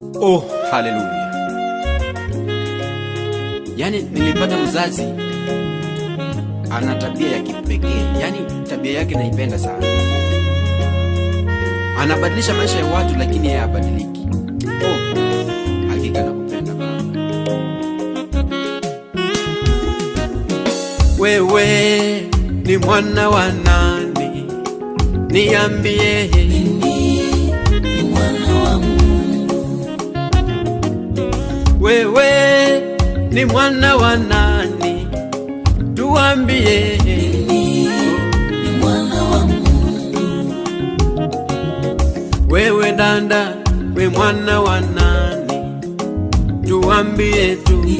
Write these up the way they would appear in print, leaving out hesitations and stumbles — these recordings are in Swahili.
Oh, haleluya. Yani nilipata mzazi ana tabia ya kipekee. Yani tabia yake naipenda sana. Anabadilisha maisha ya watu lakini yeye habadiliki. Oh, hakika nakupenda baba. Wewe ni mwana wa nani? Niambie. Wewe ni mwana wa nani? Tuambie. Ni mwana wa Mungu. Wewe dada, we mwana wa nani? Tuambie tu. Ni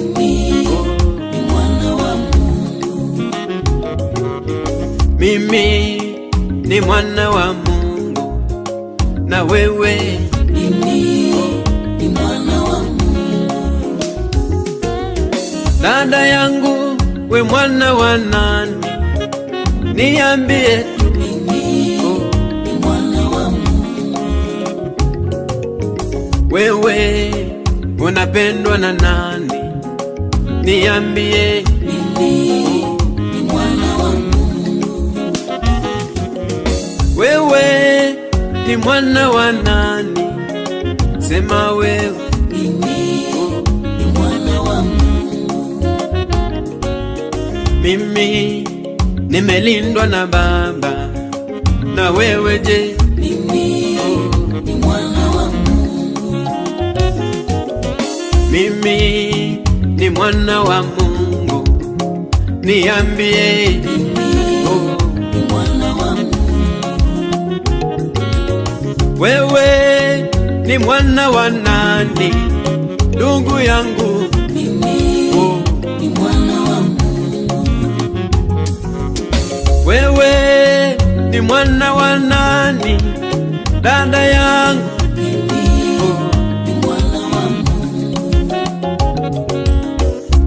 mwana wa Mungu. Mimi ni mwana wa Mungu. Na wewe ni mwana wa Mungu. Dada yangu, we mwana wa nani? Niambie tu. Ni mwana wa Mungu. Wewe unapendwa na nani? Niambie. Ni mwana wa Mungu. Wewe ni mwana wa nani? Sema wewe. Ni mwana wa Mungu. Mimi nimelindwa na Baba. Na wewe je? Ni mwana wa Mungu. Mimi ni mwana wa Mungu. Niambie. Ni mwana wa Mungu. Wewe ni mwana wa nani? Ndugu yangu. Ni mwana wa Mungu. Wewe ni mwana wa nani? Dada yangu. Ni mwana wa Mungu.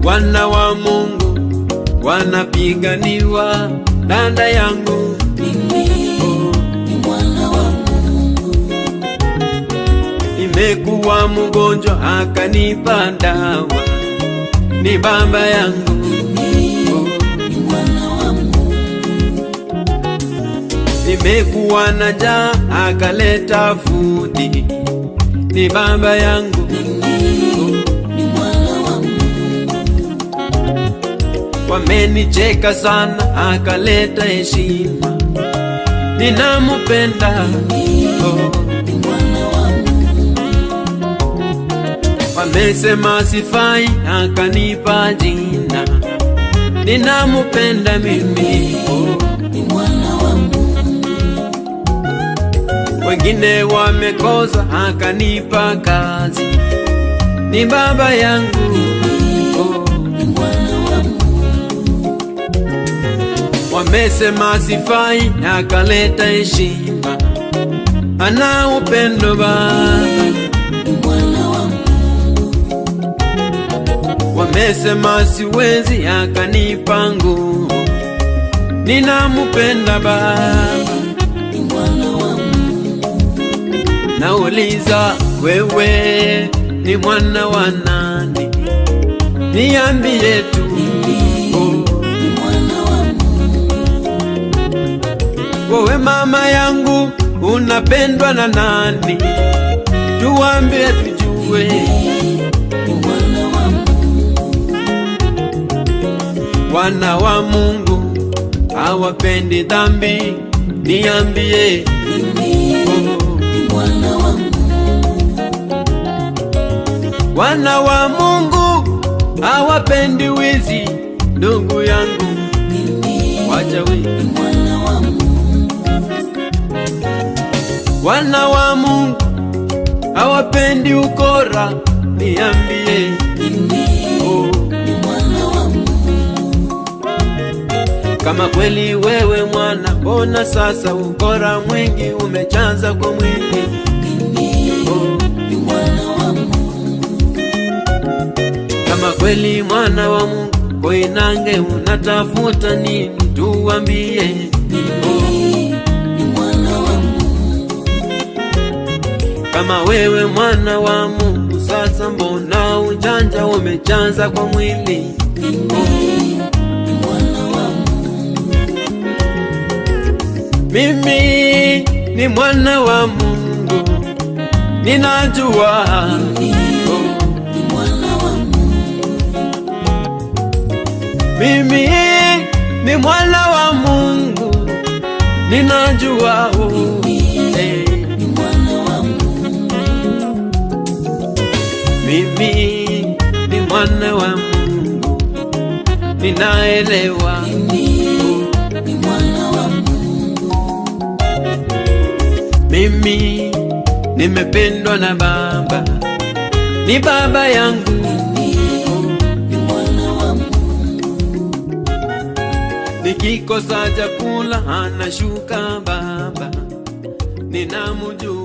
Wana wa Mungu wanapiganiwa. Dada yangu. Ni mwana wa Mungu. Nimekuwa mgonjwa akanipa dawa. Ni Baba yangu. Ni mwana wa Mungu. Nimekuwa na njaa akaleta fudi. Ni Baba yangu. Ni mwana wa Mungu. Wamenicheka sana akaleta heshima. Ninamupenda. Ni mwana wa Mungu. Wamesema sifai akanipa jina. Ninamupenda mimi. Ni mwana wa Mungu. Wengine wamekosa akanipa kazi. Ni Baba yangu. Ni mwana wa Mungu. Wamesema sifai akaleta heshima. Ana upendo Baba. Ni mwana wa Mungu. Wamesema siwezi akanipa nguvu. Ninamupenda Baba. Ni mwana wa Mungu. Nauliza, wewe ni mwana wa nani? Niambie tu. Ni mwana wa Mungu. Wewe mama yangu unapendwa na nani? Tuambie tujue. Ni mwana wa Mungu. Wana wa Mungu hawapendi dhambi. Niambie. Ni mwana wa Mungu. Wana wa Mungu hawapendi wizi. Ndugu yangu, wacha wizi. Ni mwana wa Mungu. Wana wa Mungu hawapendi ukora. Niambie. Ni mwana wa Mungu. Kama kweli wewe mwana, mbona sasa ukora mwingi umechaza kwa mwili? Ni mwana wa Mungu. Kama kweli mwana wa Mungu, koinange unatafuta nini? Tuambie. Ni mwana wa Mungu. Kama wewe mwana wa Mungu, Sasa mbona ujanja umejaza kwa mwili? Mimi ni mwana wa Mungu, ninajua. Mimi ni mwana wa Mungu, ninajua. Mimi ni mwana wa Mungu, ninaelewa. Mimi nimependwa na Baba, ni Baba yangu. Nikikosa chakula anashuka Baba, ninamjua.